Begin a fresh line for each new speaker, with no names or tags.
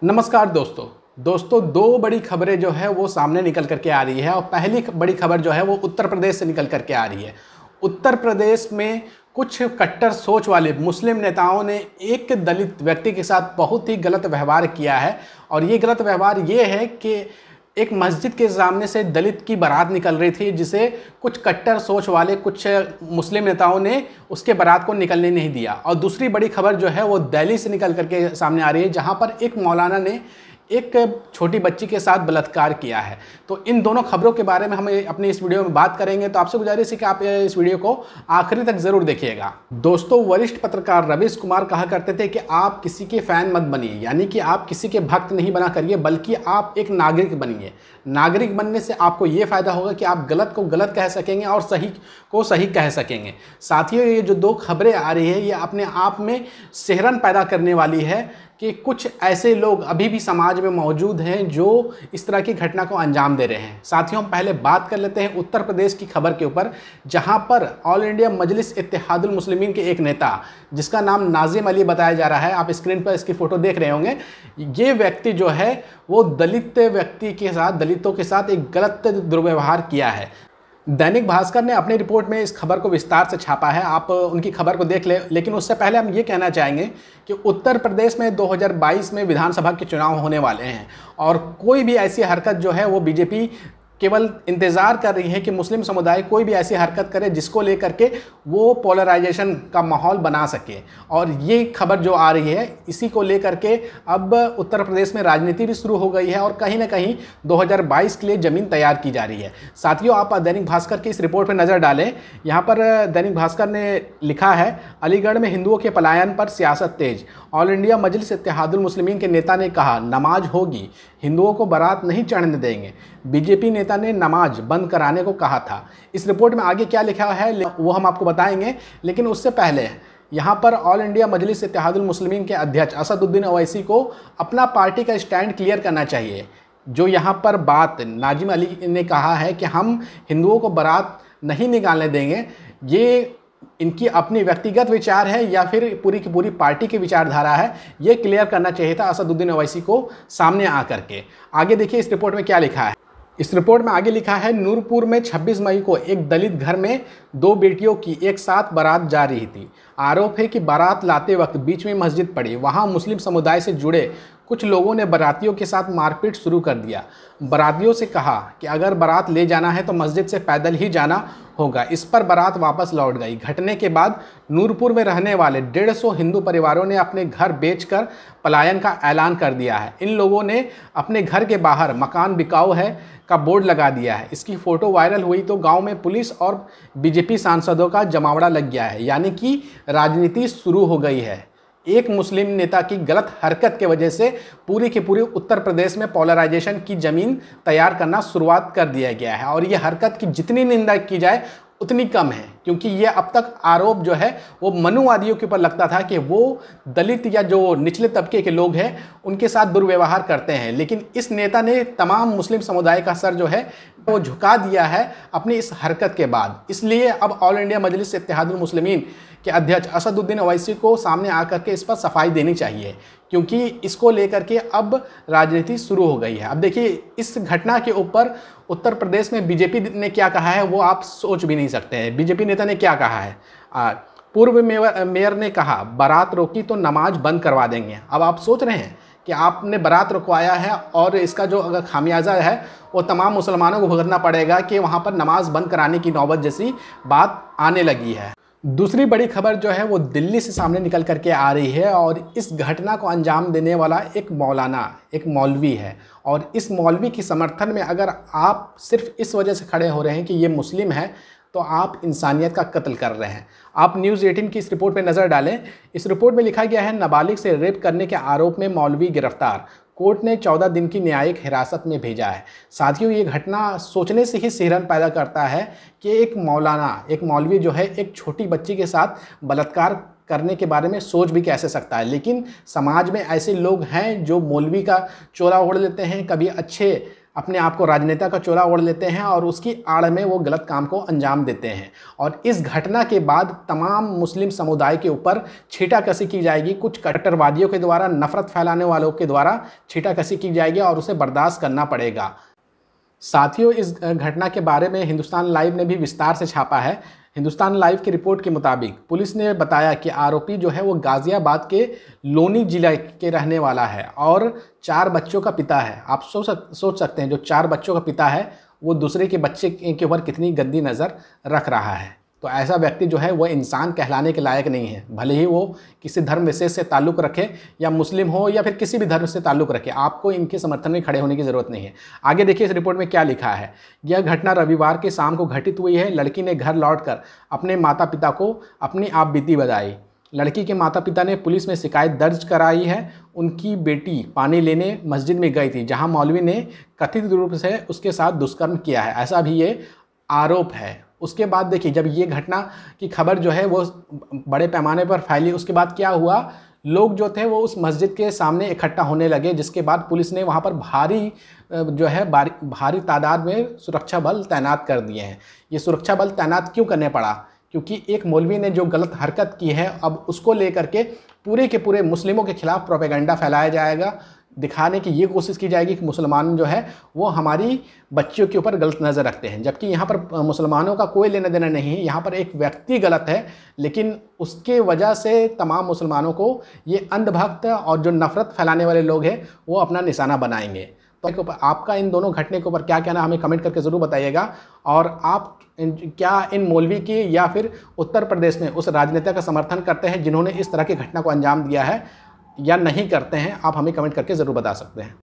नमस्कार दोस्तों दो बड़ी खबरें जो है वो सामने निकल करके आ रही है और पहली बड़ी खबर जो है वो उत्तर प्रदेश से निकल करके आ रही है। उत्तर प्रदेश में कुछ कट्टर सोच वाले मुस्लिम नेताओं ने एक दलित व्यक्ति के साथ बहुत ही गलत व्यवहार किया है और ये गलत व्यवहार ये है कि एक मस्जिद के सामने से दलित की बारात निकल रही थी जिसे कुछ कट्टर सोच वाले कुछ मुस्लिम नेताओं ने उसके बारात को निकलने नहीं दिया। और दूसरी बड़ी खबर जो है वो दिल्ली से निकल करके सामने आ रही है जहां पर एक मौलाना ने एक छोटी बच्ची के साथ बलात्कार किया है। तो इन दोनों खबरों के बारे में हम अपनी इस वीडियो में बात करेंगे, तो आपसे गुजारिश है कि आप इस वीडियो को आखिरी तक जरूर देखिएगा। दोस्तों, वरिष्ठ पत्रकार रवीश कुमार कहा करते थे कि आप किसी के फैन मत बनिए, यानी कि आप किसी के भक्त नहीं बना करिए बल्कि आप एक नागरिक बनिए। नागरिक बनने से आपको ये फ़ायदा होगा कि आप गलत को गलत कह सकेंगे और सही को सही कह सकेंगे। साथियों, ये जो दो खबरें आ रही है ये अपने आप में सिहरन पैदा करने वाली है कि कुछ ऐसे लोग अभी भी समाज में मौजूद हैं जो इस तरह की घटना को अंजाम दे रहे हैं। साथियों, हम पहले बात कर लेते हैं उत्तर प्रदेश की खबर के ऊपर, जहां पर ऑल इंडिया मजलिस इत्तेहादुल मुस्लिमीन के एक नेता जिसका नाम नाजिम अली बताया जा रहा है, आप स्क्रीन पर इसकी फ़ोटो देख रहे होंगे, ये व्यक्ति जो है वो दलितों के साथ एक गलत दुर्व्यवहार किया है। दैनिक भास्कर ने अपनी रिपोर्ट में इस खबर को विस्तार से छापा है, आप उनकी खबर को देख लें। लेकिन उससे पहले हम ये कहना चाहेंगे कि उत्तर प्रदेश में 2022 में विधानसभा के चुनाव होने वाले हैं और कोई भी ऐसी हरकत जो है वो बीजेपी केवल इंतज़ार कर रही है कि मुस्लिम समुदाय कोई भी ऐसी हरकत करे जिसको लेकर के वो पोलराइजेशन का माहौल बना सके। और ये खबर जो आ रही है इसी को लेकर के अब उत्तर प्रदेश में राजनीति भी शुरू हो गई है और कहीं ना कहीं 2022 के लिए ज़मीन तैयार की जा रही है। साथियों, आप दैनिक भास्कर की इस रिपोर्ट पर नज़र डालें। यहाँ पर दैनिक भास्कर ने लिखा है, अलीगढ़ में हिंदुओं के पलायन पर सियासत तेज। ऑल इंडिया मजलिस इत्तेहादुल मुस्लिमीन के नेता ने कहा, नमाज होगी, हिंदुओं को बारात नहीं चढ़ने देंगे। बीजेपी नेता ने नमाज बंद कराने को कहा था। इस रिपोर्ट में आगे क्या लिखा है वो हम आपको बताएंगे, लेकिन उससे पहले यहाँ पर ऑल इंडिया मजलिस इत्तेहादुल मुस्लिमीन के अध्यक्ष असदुद्दीन ओवैसी को अपना पार्टी का स्टैंड क्लियर करना चाहिए। जो यहाँ पर बात नाजिम अली ने कहा है कि हम हिंदुओं को बारात नहीं निकालने देंगे, ये इनकी अपनी व्यक्तिगत विचार है या फिर पूरी की पूरी पार्टी की विचारधारा है, ये क्लियर करना चाहिए था असदुद्दीन ओवैसी को सामने आकर के। आगे देखिए इस रिपोर्ट में क्या लिखा है। इस रिपोर्ट में आगे लिखा है, नूरपुर में 26 मई को एक दलित घर में दो बेटियों की एक साथ बारात जा रही थी। आरोप है कि बारात लाते वक्त बीच में मस्जिद पड़ी। वहां मुस्लिम समुदाय से जुड़े कुछ लोगों ने बारातियों के साथ मारपीट शुरू कर दिया। बारातियों से कहा कि अगर बारात ले जाना है तो मस्जिद से पैदल ही जाना होगा। इस पर बारात वापस लौट गई। घटने के बाद नूरपुर में रहने वाले 150 हिंदू परिवारों ने अपने घर बेचकर पलायन का ऐलान कर दिया है। इन लोगों ने अपने घर के बाहर मकान बिकाऊ है का बोर्ड लगा दिया है। इसकी फ़ोटो वायरल हुई तो गांव में पुलिस और बीजेपी सांसदों का जमावड़ा लग गया है, यानी कि राजनीति शुरू हो गई है। एक मुस्लिम नेता की गलत हरकत के वजह से पूरी की पूरी उत्तर प्रदेश में पोलराइजेशन की ज़मीन तैयार करना शुरुआत कर दिया गया है और ये हरकत की जितनी निंदा की जाए उतनी कम है, क्योंकि ये अब तक आरोप जो है वो मनुवादियों के ऊपर लगता था कि वो दलित या जो निचले तबके के लोग हैं उनके साथ दुर्व्यवहार करते हैं। लेकिन इस नेता ने तमाम मुस्लिम समुदाय का सर जो है वो झुका दिया है अपनी इस हरकत के बाद। इसलिए अब ऑल इंडिया मजलिस इत्तेहादुल मुस्लिमीन के अध्यक्ष असदुद्दीन ओवैसी को सामने आकर के इस पर सफाई देनी चाहिए, क्योंकि इसको लेकर के अब राजनीति शुरू हो गई है। अब देखिए इस घटना के ऊपर उत्तर प्रदेश में बीजेपी ने क्या कहा है वो आप सोच भी नहीं सकते हैं। बीजेपी नेता ने क्या कहा है, पूर्व मेयर ने कहा बारात रोकी तो नमाज बंद करवा देंगे। अब आप सोच रहे हैं कि आपने बारात रुकवाया है और इसका जो अगर खामियाजा है वो तमाम मुसलमानों को भुगतना पड़ेगा कि वहाँ पर नमाज बंद कराने की नौबत जैसी बात आने लगी है। दूसरी बड़ी खबर जो है वो दिल्ली से सामने निकल करके आ रही है और इस घटना को अंजाम देने वाला एक मौलाना, एक मौलवी है। और इस मौलवी की समर्थन में अगर आप सिर्फ इस वजह से खड़े हो रहे हैं कि ये मुस्लिम है तो आप इंसानियत का कत्ल कर रहे हैं। आप न्यूज़ 18 की इस रिपोर्ट पे नज़र डालें। इस रिपोर्ट में लिखा गया है, नाबालिग से रेप करने के आरोप में मौलवी गिरफ्तार, कोर्ट ने 14 दिन की न्यायिक हिरासत में भेजा है। साथियों, ये घटना सोचने से ही सिहरन पैदा करता है कि एक मौलाना, एक मौलवी जो है एक छोटी बच्ची के साथ बलात्कार करने के बारे में सोच भी कैसे सकता है। लेकिन समाज में ऐसे लोग हैं जो मौलवी का चोला ओढ़ लेते हैं, कभी अच्छे अपने आप को राजनेता का चोला ओढ़ लेते हैं और उसकी आड़ में वो गलत काम को अंजाम देते हैं। और इस घटना के बाद तमाम मुस्लिम समुदाय के ऊपर छीटाकशी की जाएगी। कुछ कट्टरवादियों के द्वारा, नफरत फैलाने वालों के द्वारा छीटाकशी की जाएगी और उसे बर्दाश्त करना पड़ेगा। साथियों, इस घटना के बारे में हिंदुस्तान लाइव ने भी विस्तार से छापा है। हिंदुस्तान लाइव की रिपोर्ट के मुताबिक पुलिस ने बताया कि आरोपी जो है वो गाज़ियाबाद के लोनी जिला के रहने वाला है और 4 बच्चों का पिता है। आप सोच सकते हैं, जो 4 बच्चों का पिता है वो दूसरे के बच्चे के ऊपर कितनी गंदी नज़र रख रहा है। तो ऐसा व्यक्ति जो है वो इंसान कहलाने के लायक नहीं है, भले ही वो किसी धर्म विशेष से ताल्लुक़ रखे या मुस्लिम हो या फिर किसी भी धर्म से ताल्लुक़ रखे। आपको इनके समर्थन में खड़े होने की ज़रूरत नहीं है। आगे देखिए इस रिपोर्ट में क्या लिखा है। यह घटना रविवार के शाम को घटित हुई है। लड़की ने घर लौटकर अपने माता पिता को अपनी आप बीती बताई। लड़की के माता पिता ने पुलिस में शिकायत दर्ज कराई है। उनकी बेटी पानी लेने मस्जिद में गई थी, जहाँ मौलवी ने कथित रूप से उसके साथ दुष्कर्म किया है, ऐसा भी ये आरोप है। उसके बाद देखिए, जब ये घटना की खबर जो है वो बड़े पैमाने पर फैली, उसके बाद क्या हुआ, लोग जो थे वो उस मस्जिद के सामने इकट्ठा होने लगे, जिसके बाद पुलिस ने वहाँ पर भारी तादाद में सुरक्षा बल तैनात कर दिए हैं। ये सुरक्षा बल तैनात क्यों करने पड़ा? क्योंकि एक मौलवी ने जो गलत हरकत की है, अब उसको लेकर के पूरे के पूरे मुस्लिमों के खिलाफ प्रोपेगेंडा फैलाया जाएगा, दिखाने की ये कोशिश की जाएगी कि मुसलमान जो है वो हमारी बच्चियों के ऊपर गलत नज़र रखते हैं, जबकि यहाँ पर मुसलमानों का कोई लेना देना नहीं है। यहाँ पर एक व्यक्ति गलत है, लेकिन उसके वजह से तमाम मुसलमानों को ये अंधभक्त और जो नफ़रत फैलाने वाले लोग हैं वो अपना निशाना बनाएंगे। तो आपका इन दोनों घटने के ऊपर क्या कहना, हमें कमेंट करके ज़रूर बताइएगा। और आप क्या इन मौलवी की या फिर उत्तर प्रदेश में उस राजनेता का समर्थन करते हैं जिन्होंने इस तरह की घटना को अंजाम दिया है, या नहीं करते हैं? आप हमें कमेंट करके ज़रूर बता सकते हैं।